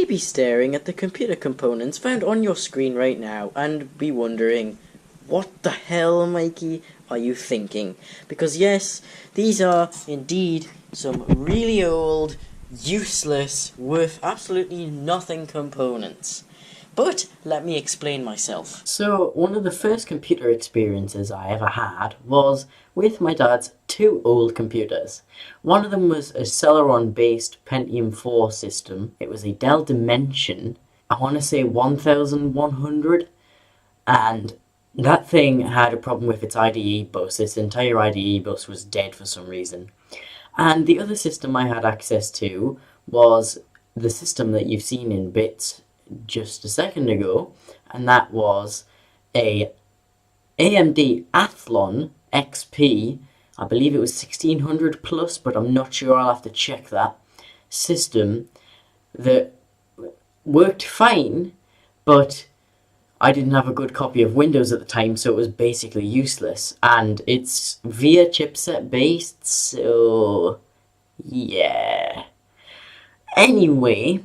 be staring at the computer components found on your screen right now and be wondering, what the hell, Mikey, are you thinking? Because yes, these are indeed some really old, useless, worth absolutely nothing components. But let me explain myself. So, one of the first computer experiences I ever had was with my dad's two old computers. One of them was a Celeron-based Pentium 4 system. It was a Dell Dimension, I want to say 1100, and that thing had a problem with its IDE bus. Its entire IDE bus was dead for some reason. And the other system I had access to was the system that you've seen in bits just a second ago, and that was a AMD Athlon XP. I believe it was 1600 plus, but I'm not sure, I'll have to check that system, that worked fine, but I didn't have a good copy of Windows at the time, so it was basically useless, and it's VIA chipset based, so yeah. Anyway,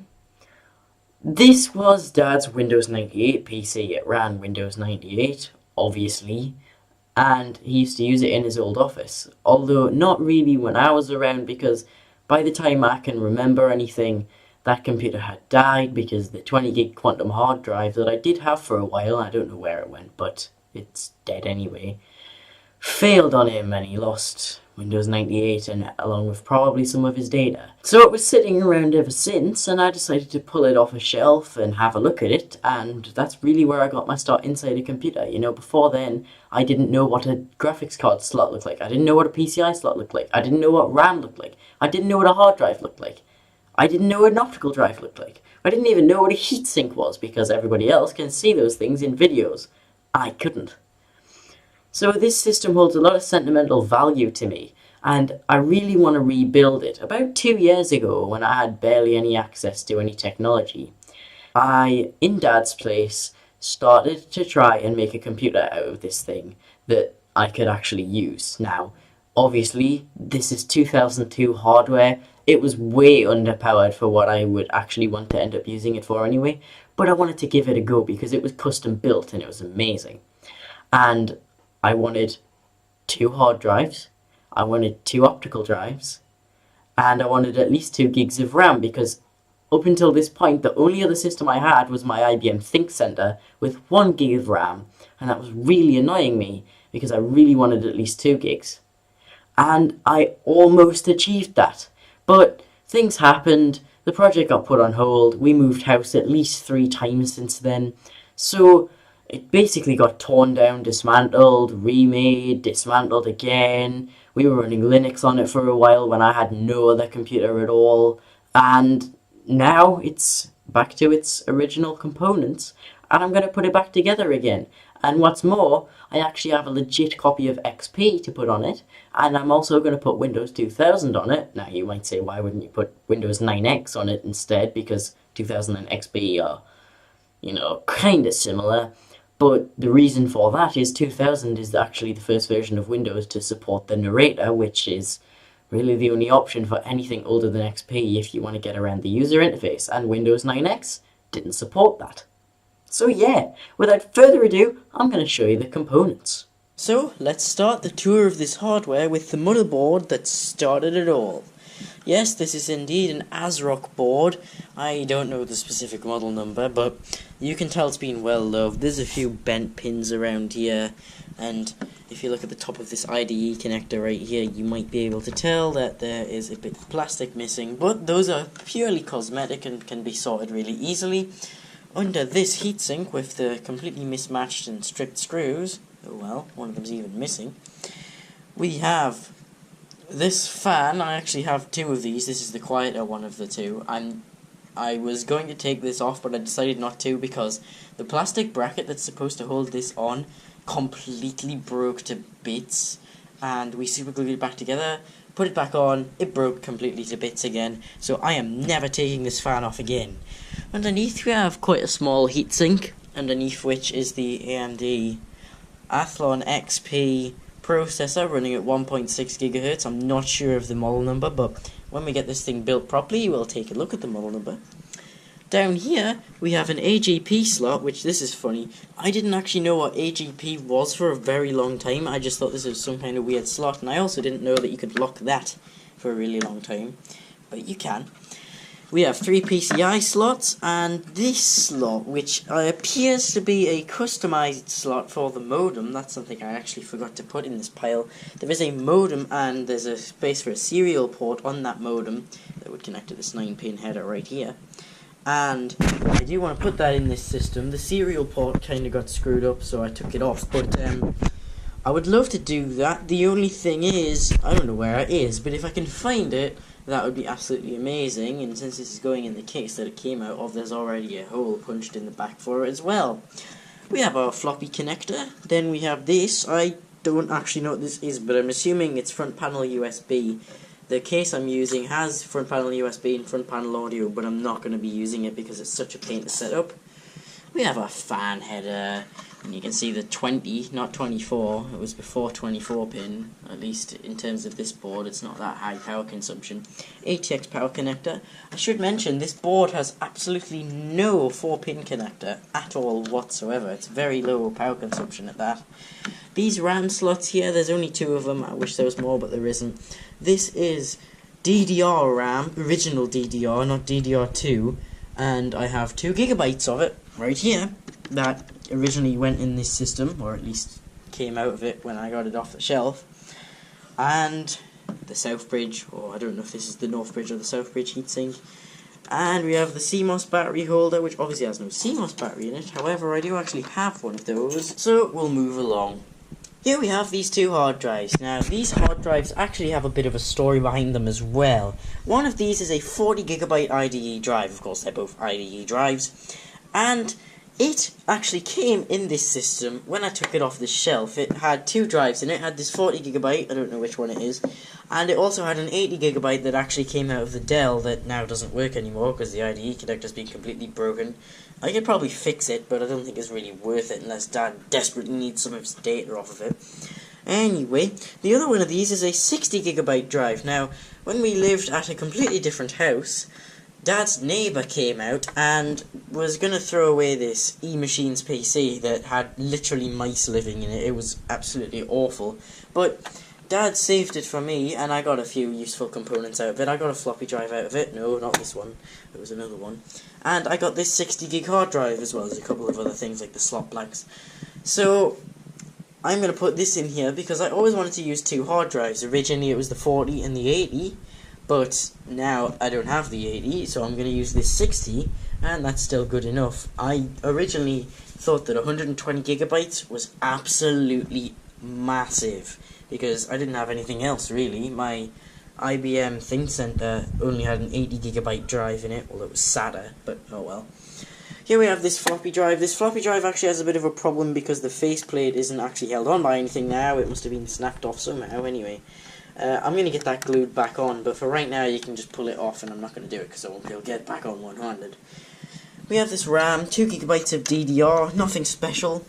this was Dad's Windows 98 PC. It ran Windows 98, obviously, and he used to use it in his old office. Although not really when I was around, because by the time I can remember anything, that computer had died because the 20 gig quantum hard drive that I did have for a while, I don't know where it went, but it's dead anyway, failed on him and he lost Windows 98 and along with probably some of his data. So it was sitting around ever since, and I decided to pull it off a shelf and have a look at it, and that's really where I got my start inside a computer. You know, before then, I didn't know what a graphics card slot looked like. I didn't know what a PCI slot looked like. I didn't know what RAM looked like. I didn't know what a hard drive looked like. I didn't know what an optical drive looked like. I didn't even know what a heatsink was, because everybody else can see those things in videos. I couldn't. So this system holds a lot of sentimental value to me, and I really want to rebuild it. About 2 years ago, when I had barely any access to any technology, I, in Dad's place, started to try and make a computer out of this thing that I could actually use. Now, obviously, this is 2002 hardware. It was way underpowered for what I would actually want to end up using it for anyway, but I wanted to give it a go because it was custom built and it was amazing. And I wanted 2 hard drives, I wanted 2 optical drives, and I wanted at least 2 gigs of RAM, because up until this point the only other system I had was my IBM ThinkCentre with 1 gig of RAM, and that was really annoying me because I really wanted at least 2 gigs. And I almost achieved that, but things happened, the project got put on hold, we moved house at least 3 times since then, so it basically got torn down, dismantled, remade, dismantled again. We were running Linux on it for a while when I had no other computer at all, and now it's back to its original components, and I'm going to put it back together again. And what's more, I actually have a legit copy of XP to put on it, and I'm also going to put Windows 2000 on it. Now you might say, why wouldn't you put Windows 9X on it instead, because 2000 and XP are, you know, kind of similar. But the reason for that is 2000 is actually the first version of Windows to support the narrator, which is really the only option for anything older than XP if you want to get around the user interface, and Windows 9X didn't support that. So yeah, without further ado, I'm going to show you the components. So let's start the tour of this hardware with the motherboard that started it all. Yes, this is indeed an ASRock board. I don't know the specific model number, but you can tell it's been well loved. There's a few bent pins around here, and if you look at the top of this IDE connector right here, you might be able to tell that there is a bit of plastic missing, but those are purely cosmetic and can be sorted really easily. Under this heatsink with the completely mismatched and stripped screws, oh well, one of them's even missing, we have this fan. I actually have 2 of these. This is the quieter one of the 2, and I was going to take this off, but I decided not to because the plastic bracket that's supposed to hold this on completely broke to bits, and we super glued it back together, put it back on, it broke completely to bits again, so I am never taking this fan off again. Underneath we have quite a small heatsink, underneath which is the AMD Athlon XP processor running at 1.6 GHz. I'm not sure of the model number, but when we get this thing built properly, we'll take a look at the model number. Down here, we have an AGP slot, which this is funny. I didn't actually know what AGP was for a very long time. I just thought this was some kind of weird slot, and I also didn't know that you could lock that for a really long time. But you can. We have 3 PCI slots, and this slot, which appears to be a customized slot for the modem. That's something I actually forgot to put in this pile. There is a modem, and there's a space for a serial port on that modem that would connect to this 9-pin header right here. And I do want to put that in this system. The serial port kind of got screwed up, so I took it off, but I would love to do that. The only thing is, I don't know where it is, but if I can find it, that would be absolutely amazing. And since this is going in the case that it came out of, there's already a hole punched in the back for it as well. We have our floppy connector. Then we have this. I don't actually know what this is, but I'm assuming it's front panel USB. The case I'm using has front panel USB and front panel audio, but I'm not going to be using it because it's such a pain to set up. We have our fan header, and you can see the 20, not 24. It was before 24 pin, at least in terms of this board. It's not that high power consumption. ATX power connector. I should mention this board has absolutely no 4-pin connector at all whatsoever. It's very low power consumption at that. These RAM slots here, there's only 2 of them. I wish there was more, but there isn't. This is DDR RAM, original DDR, not DDR2, and I have 2 gigabytes of it right here that originally went in this system, or at least came out of it when I got it off the shelf. And the South Bridge, or I don't know if this is the North Bridge or the South Bridge heatsink. And we have the CMOS battery holder, which obviously has no CMOS battery in it. However, I do actually have one of those, so we'll move along. Here we have these 2 hard drives. Now, these hard drives actually have a bit of a story behind them as well. One of these is a 40GB IDE drive. Of course, they're both IDE drives. And it actually came in this system when I took it off the shelf. It had 2 drives in it. It had this 40GB, I don't know which one it is, and it also had an 80GB that actually came out of the Dell that now doesn't work anymore because the IDE connector's been completely broken. I could probably fix it, but I don't think it's really worth it unless Dad desperately needs some of his data off of it. Anyway, the other one of these is a 60GB drive. Now, when we lived at a completely different house, Dad's neighbour came out and was going to throw away this eMachines PC that had literally mice living in it. It was absolutely awful. But Dad saved it for me, and I got a few useful components out of it. I got a floppy drive out of it. No, not this one. It was another one. And I got this 60GB hard drive, as well as a couple of other things like the slot blanks. So I'm going to put this in here because I always wanted to use 2 hard drives. Originally it was the 40 and the 80. But now I don't have the 80, so I'm going to use this 60, and that's still good enough. I originally thought that 120GB was absolutely massive, because I didn't have anything else really. My IBM ThinkCentre only had an 80GB drive in it. Well, it was SATA, but oh well. Here we have this floppy drive. This floppy drive actually has a bit of a problem because the faceplate isn't actually held on by anything now. It must have been snapped off somehow anyway. I'm going to get that glued back on, but for right now you can just pull it off, and I'm not going to do it because I won't be able to get it back on one-handed. We have this RAM, 2GB of DDR, nothing special.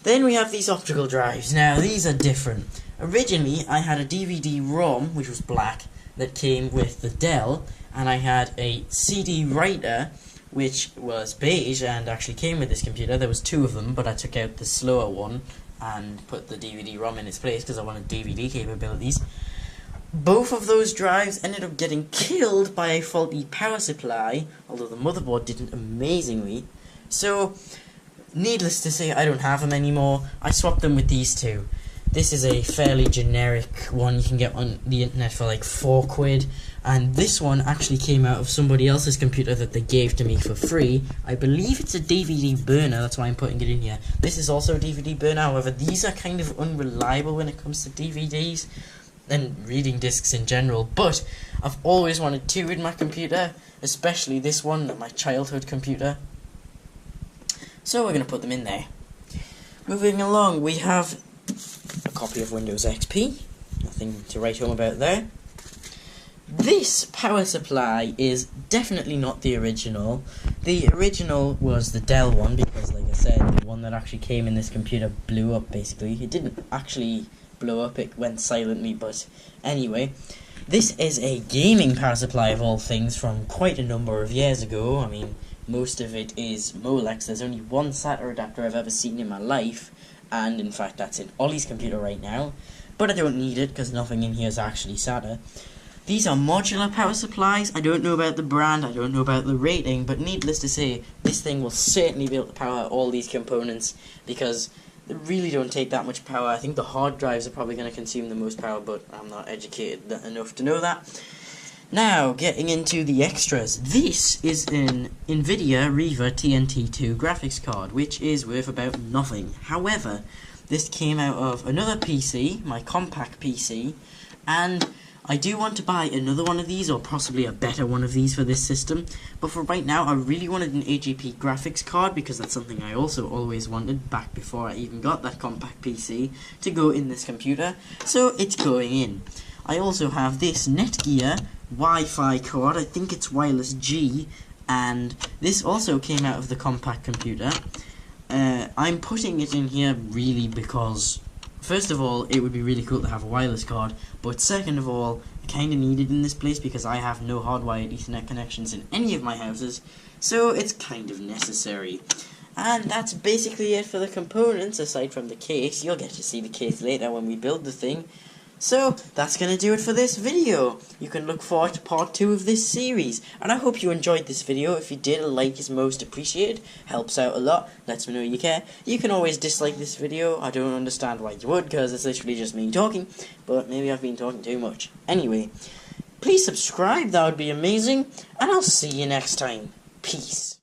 Then we have these optical drives. Now these are different. Originally I had a DVD-ROM, which was black, that came with the Dell, and I had a CD writer, which was beige and actually came with this computer. There was 2 of them, but I took out the slower one and put the DVD-ROM in its place because I wanted DVD capabilities. Both of those drives ended up getting killed by a faulty power supply, although the motherboard didn't amazingly. So, needless to say, I don't have them anymore. I swapped them with these 2. This is a fairly generic one you can get on the internet for like £4, and this one actually came out of somebody else's computer that they gave to me for free. I believe it's a DVD burner, that's why I'm putting it in here. This is also a DVD burner, however these are kind of unreliable when it comes to DVDs and reading discs in general, but I've always wanted 2 in my computer, especially this one, my childhood computer. So we're going to put them in there. Moving along, we have a copy of Windows XP, nothing to write home about there. This power supply is definitely not the original. The original was the Dell one because, like I said, the one that actually came in this computer blew up basically. It didn't actually blow up, it went silently, but anyway. This is a gaming power supply of all things from quite a number of years ago. I mean, most of it is Molex. There's only one SATA adapter I've ever seen in my life, and in fact that's in Ollie's computer right now, but I don't need it because nothing in here is actually SATA. These are modular power supplies. I don't know about the brand, I don't know about the rating, but needless to say, this thing will certainly be able to power all these components because they really don't take that much power. I think the hard drives are probably going to consume the most power, but I'm not educated enough to know that. Now, getting into the extras. This is an NVIDIA Riva TNT2 graphics card, which is worth about nothing. However, this came out of another PC, my Compaq PC, and I do want to buy another one of these, or possibly a better one of these for this system, but for right now I really wanted an AGP graphics card because that's something I also always wanted back before I even got that Compaq PC to go in this computer, so it's going in. I also have this Netgear Wi-Fi card, I think it's Wireless G, and this also came out of the Compaq computer. I'm putting it in here really because, first of all, it would be really cool to have a wireless card, but second of all, I kind of need it in this place because I have no hardwired Ethernet connections in any of my houses, so it's kind of necessary. And that's basically it for the components, aside from the case. You'll get to see the case later when we build the thing. So, that's going to do it for this video. You can look forward to part 2 of this series. And I hope you enjoyed this video. If you did, a like is most appreciated. Helps out a lot. Lets me know you care. You can always dislike this video. I don't understand why you would, because it's literally just me talking. But maybe I've been talking too much. Anyway, please subscribe. That would be amazing. And I'll see you next time. Peace.